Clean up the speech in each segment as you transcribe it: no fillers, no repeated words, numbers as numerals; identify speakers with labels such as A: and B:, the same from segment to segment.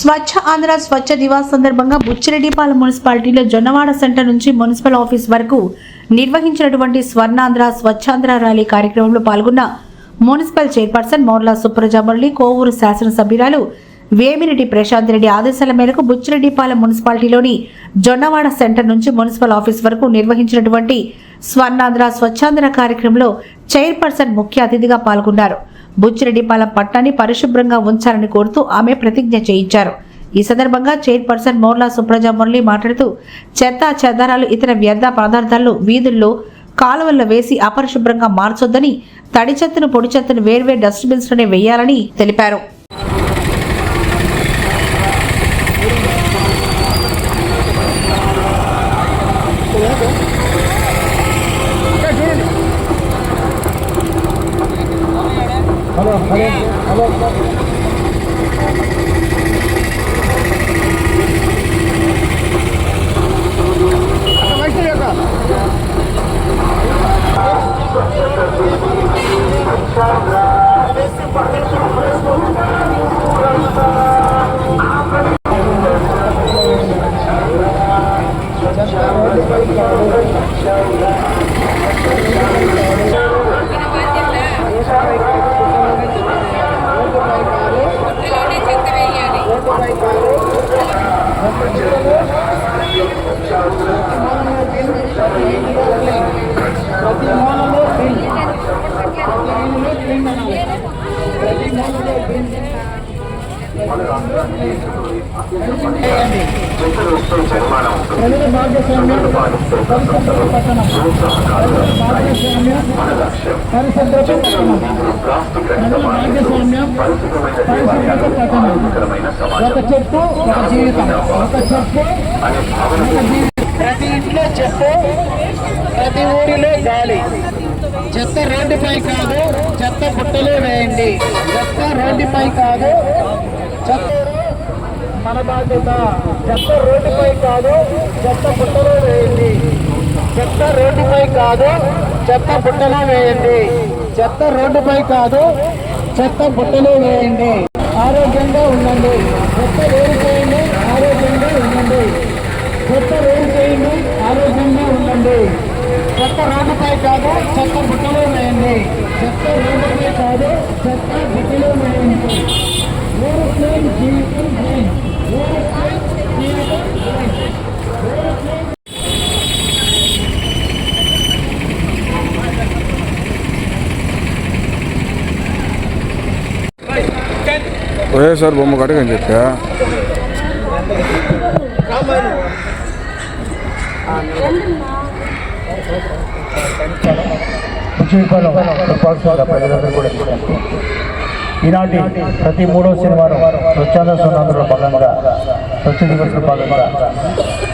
A: స్వచ్ఛ ఆంధ్ర స్వచ్ఛ దివాస్ సందర్భంగా బుచ్చిరెడ్డిపాలెం మున్సిపాలిటీలో జొన్నవాడ సెంటర్ నుంచి మున్సిపల్ ఆఫీస్ వరకు నిర్వహించినటువంటి స్వర్ణాంధ్ర స్వచ్ఛాంధ్ర ర్యాలీ కార్యక్రమంలో పాల్గొన్న మున్సిపల్ చైర్పర్సన్ మోర్లా సుప్రజా మురళి, కోవూరు శాసనసభ్యురాలు వేమిరెడ్డి ప్రశాంత్ రెడ్డి ఆదేశాల మేరకు బుచ్చిరెడ్డిపాలెం మున్సిపాలిటీలోని జొన్నవాడ సెంటర్ నుంచి మున్సిపల్ ఆఫీస్ వరకు నిర్వహించినటువంటి స్వర్ణాంధ్ర స్వచ్ఛాంధ్ర కార్యక్రమంలో చైర్పర్సన్ ముఖ్య అతిథిగా పాల్గొన్నారు. బుచ్చిరెడ్డిపాలెం పట్టణాన్ని పరిశుభ్రంగా ఉంచాలని కోరుతూ ఆమె ప్రతిజ్ఞ చేయించారు. ఈ సందర్భంగా చైర్పర్సన్ మోర్లా సుప్రజా మురళి మాట్లాడుతూ చెత్త చెదారాలు ఇతర వ్యర్థ పదార్థాలను వీధుల్లో కాలువల్లో వేసి అపరిశుభ్రంగా మార్చొద్దని, తడి చెత్తను పొడి చెత్తను వేర్వేరు డస్ట్బిన్స్ లోనే వేయాలని తెలిపారు.
B: ప్రతి ఇంట్లో చెప్పు, ప్రతి ఊరిలో గాలి. చెత్త రోడ్డుపై కాదు, చెత్త బుట్టలో వేయండి. చెత్త రోడ్డుపై కాదు, చెత్త మన బాధ్యత. చెత్త రోడ్డుపై కాదు, చెత్త బుట్టలో వేయండి. చెత్త రోడ్డుపై కాదు, చెత్త బుట్టలో వేయండి. చెత్త రోడ్డుపై కాదు, చెత్త బుట్టలో వేయండి. ఆరోగ్యంగా ఉండండి. చెత్త వేరు చేయండి, ఆరోగ్యంగా ఉండండి. చెత్త వేరు చేయండి, ఆరోగ్యంగా ఉండండి. చెత్త రోడ్డుపై కాదు, చెత్త బుట్టలో వేయండి. చెత్త రోడ్డుపై కాదు, చెత్త బుట్టలో వేయండి. ఊరు క్లీన్, జీవితం క్లీన్. ఊరు క్లీన్, జీవితం క్లీన్. ఊరు క్లీన్.
C: వైఎస్ఆర్ బొమ్మ కడగని చెప్పా
B: ఈనాటి ప్రతి మూడవ శనివారం స్వచ్ఛాంధ్ర స్వర్ణాంధ్రలో భాగంగా స్వచ్ఛ దివస్లో భాగంగా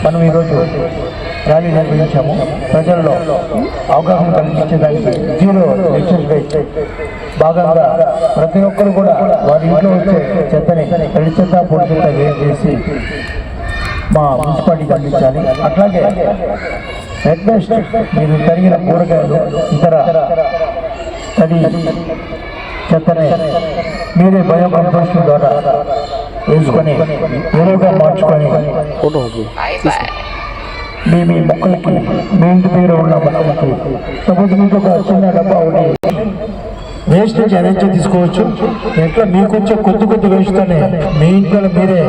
B: మనం ఈరోజు ర్యాలీ నిర్వహించాము. ప్రజల్లో అవగాహన కలిగించడానికి జీరో ఎక్సైజ్ భాగంగా ప్రతి ఒక్కరు కూడా వారి ఇంట్లో వచ్చే చెత్తని తడి చెత్త పొడి చెత్త వేరు చేసి మా మున్సిపాలిటీకి అందించాలి. అట్లాగే రెడ్ వేస్ట్ మీరు తరిగిన కూరగాయలు ఇతర తడి చెత్తని మీరే బయో కంపోస్ట్ ద్వారా వేసుకొని ఎరువుగా మార్చుకొని మీ మొక్కలకి మీ ఇంటి దగ్గర ఉన్న మొక్కలకి సపోజ్ మీకు ఒక చిన్న డబ్బా ఉండి వేస్టేజ్ అనేది తీసుకోవచ్చు. ఎట్లా మీకు వచ్చే కొద్ది వేస్తేనే మీ ఇంట్లో మీరే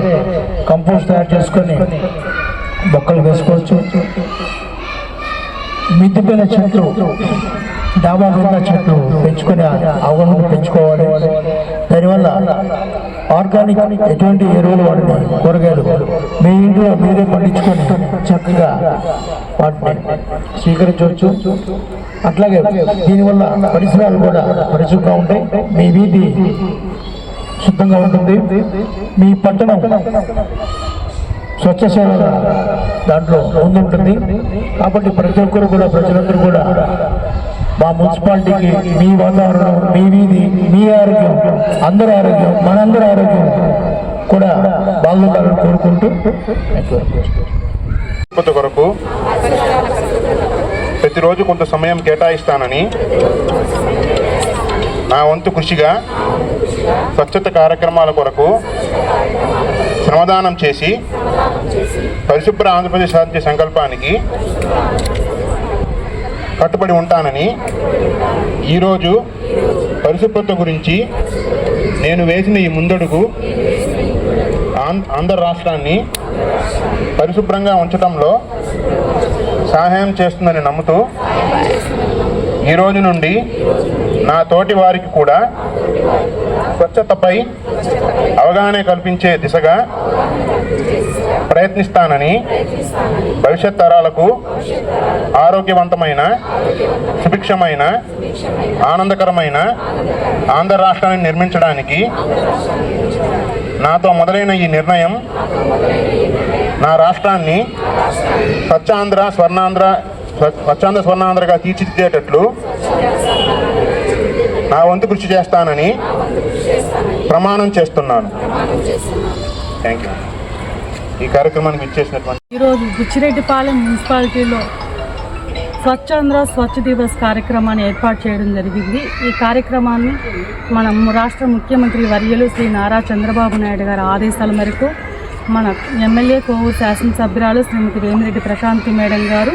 B: కంపోస్ట్ తయారు చేసుకొని మొక్కలు వేసుకోవచ్చు. మిద్దెపైన చెట్లు, డాబా మీద చెట్లు పెంచుకొని అవగాహన పెంచుకోవాలి. దానివల్ల ఆర్గానిక్ ఎటువంటి ఎరువులు వాడిన కూరగాయలు మీ ఇంట్లో మీరే పండించుకొని చక్కగా వాటిని స్వీకరించవచ్చు. అట్లాగే దీనివల్ల పరిసరాలు కూడా పరిశుభ్రంగా ఉంటాయి. మీ వీధి శుద్ధంగా ఉంటుంది. మీ పట్టణం స్వచ్ఛ సేవ దాంట్లో ముందుంటుంది. కాబట్టి ప్రతి ఒక్కరు కూడా ప్రజలందరూ కూడా మా మున్సిపాలిటీకి మీ వాతావరణం, మీ వీధి, మీ ఆరోగ్యం, అందరి ఆరోగ్యం, మనందరి ఆరోగ్యం కూడా బాగుండాలని కోరుకుంటూ
C: కొరకు ప్రతిరోజు కొంత సమయం కేటాయిస్తానని నా వంతు కృషిగా స్వచ్ఛత కార్యక్రమాల కొరకు శ్రమదానం చేసి పరిశుభ్ర ఆంధ్రప్రదేశ్ రాజ్య సంకల్పానికి కట్టుబడి ఉంటానని ఈరోజు పరిశుభ్రత గురించి నేను వేసిన ఈ ముందడుగు ఆంధ్ర రాష్ట్రాన్ని పరిశుభ్రంగా ఉంచడంలో సహాయం చేస్తుందని నమ్ముతూ ఈ రోజు నుండి నా తోటి వారికి కూడా స్వచ్ఛతపై అవగాహన కల్పించే దిశగా ప్రయత్నిస్తానని, భవిష్యత్ తరాలకు ఆరోగ్యవంతమైన, సుభిక్షమైన, ఆనందకరమైన ఆంధ్ర రాష్ట్రాన్ని నిర్మించడానికి నాతో మొదలైన ఈ నిర్ణయం నా రాష్ట్రాన్ని స్వచ్ఛాంధ్ర స్వర్ణాంధ్రగా తీర్చిదిద్దేటట్లు నా వంతు కృషి చేస్తానని ప్రమాణం చేస్తున్నాను. Thank you. ఈ కార్యక్రమానికి ఇచ్చేసినటువంటి
D: ఈరోజు బుచ్చిరెడ్డిపాలెం మున్సిపాలిటీలో స్వచ్ఛాంధ్ర స్వచ్ఛ దివస్ కార్యక్రమాన్ని ఏర్పాటు చేయడం జరిగింది. ఈ కార్యక్రమాన్ని మన రాష్ట్ర ముఖ్యమంత్రి వర్యులు శ్రీ నారా చంద్రబాబు నాయుడు గారి ఆదేశాల మేరకు మన ఎమ్మెల్యే కోవూరు శాసనసభ్యురాలు శ్రీమతి వేమిరెడ్డి ప్రశాంతి మేడం గారు,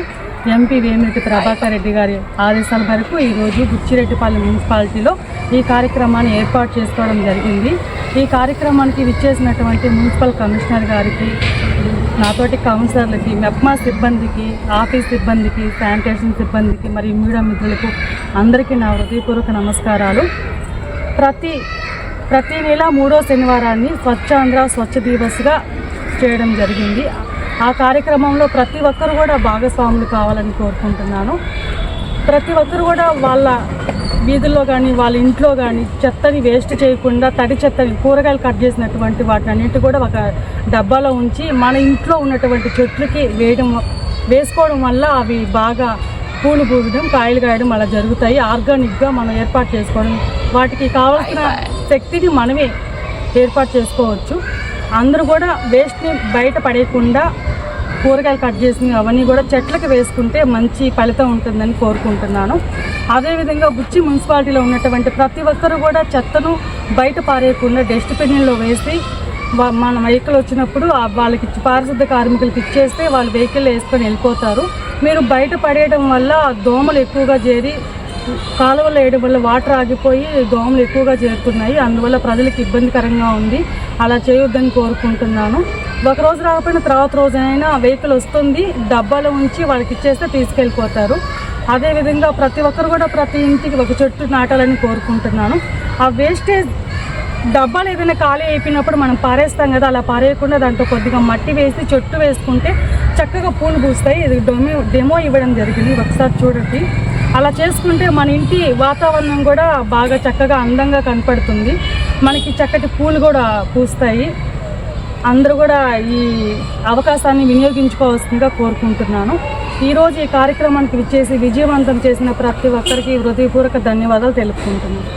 D: ఎంపీ వేమిరెడ్డి ప్రభాకర్ రెడ్డి గారి ఆదేశాల మేరకు ఈరోజు బుచ్చిరెడ్డిపాలెం మున్సిపాలిటీలో ఈ కార్యక్రమాన్ని ఏర్పాటు చేసుకోవడం జరిగింది. ఈ కార్యక్రమానికి విచ్చేసినటువంటి మున్సిపల్ కమిషనర్ గారికి, నాతోటి కౌన్సిలర్లకి, మెప్మా సిబ్బందికి, ఆఫీస్ సిబ్బందికి, శానిటేషన్ సిబ్బందికి మరియు మీడియా మిత్రులకు అందరికీ నా హృదయపూర్వక నమస్కారాలు. ప్రతి నెల 3వ శనివారాన్ని స్వచ్ఛాంధ్ర స్వచ్ఛ దివస్గా చేయడం జరిగింది. ఆ కార్యక్రమంలో ప్రతి ఒక్కరు కూడా భాగస్వాములు కావాలని కోరుకుంటున్నాను. ప్రతి ఒక్కరు కూడా వాళ్ళ వీధుల్లో కానీ వాళ్ళ ఇంట్లో కానీ చెత్తని వేస్ట్ చేయకుండా, తడి చెత్తని, కూరగాయలు కట్ చేసినటువంటి వాటిని అన్నింటి కూడా ఒక డబ్బాలో ఉంచి మన ఇంట్లో ఉన్నటువంటి చెట్లకి వేసుకోవడం వల్ల అవి బాగా పూలు పూయడం, కాయలు కాయడం అలా జరుగుతాయి. ఆర్గానిక్గా మనం ఏర్పాటు చేసుకోవడం, వాటికి కావాల్సిన శక్తిని మనమే ఏర్పాటు చేసుకోవచ్చు. అందరూ కూడా వేస్ట్ని బయట పడేయకుండా కూరగాయలు కట్ చేసి అవన్నీ కూడా చెట్లకు వేసుకుంటే మంచి ఫలితం ఉంటుందని కోరుకుంటున్నాను. అదేవిధంగా బుచ్చి మున్సిపాలిటీలో ఉన్నటువంటి ప్రతి ఒక్కరూ కూడా చెత్తను బయట పారేయకుండా డస్ట్బిన్లో వేసి మన వెహికల్ వచ్చినప్పుడు వాళ్ళకి పారిశుద్ధ కార్మికులకి ఇచ్చేస్తే వాళ్ళు వెహికల్ వేసుకొని వెళ్ళిపోతారు. మీరు బయట పడేయడం వల్ల దోమలు ఎక్కువగా చేరి కాలువలు వేయడం వల్ల వాటర్ ఆగిపోయి దోమలు ఎక్కువగా చేరుతున్నాయి. అందువల్ల ప్రజలకు ఇబ్బందికరంగా ఉంది. అలా చేయొద్దని కోరుకుంటున్నాను. ఒకరోజు రాకపోయినా తర్వాత రోజైనా వెహికల్ వస్తుంది, డబ్బాలో ఉంచి వాళ్ళకి ఇచ్చేస్తే తీసుకెళ్ళిపోతారు. అదేవిధంగా ప్రతి ఒక్కరు కూడా ప్రతి ఇంటికి ఒక చెట్టు నాటాలని కోరుకుంటున్నాను. ఆ వేస్టేజ్ డబ్బాలు ఏదైనా ఖాళీ అయిపోయినప్పుడు మనం పారేస్తాం కదా, అలా పారేయకుండా దాంట్లో కొద్దిగా మట్టి వేసి చెట్టు వేసుకుంటే చక్కగా పూలు పూస్తాయి. ఇది డెమో ఇవ్వడం జరిగింది, ఒకసారి చూడండి. అలా చేసుకుంటే మన ఇంటి వాతావరణం కూడా బాగా చక్కగా అందంగా కనపడుతుంది. మనకి చక్కటి పూలు కూడా పూస్తాయి. అందరూ కూడా ఈ అవకాశాన్ని వినియోగించుకోవాల్సిందిగా కోరుకుంటున్నాను. ఈరోజు ఈ కార్యక్రమానికి విచ్చేసి విజయవంతం చేసిన ప్రతి ఒక్కరికి హృదయపూర్వక ధన్యవాదాలు తెలుపుకుంటున్నాను.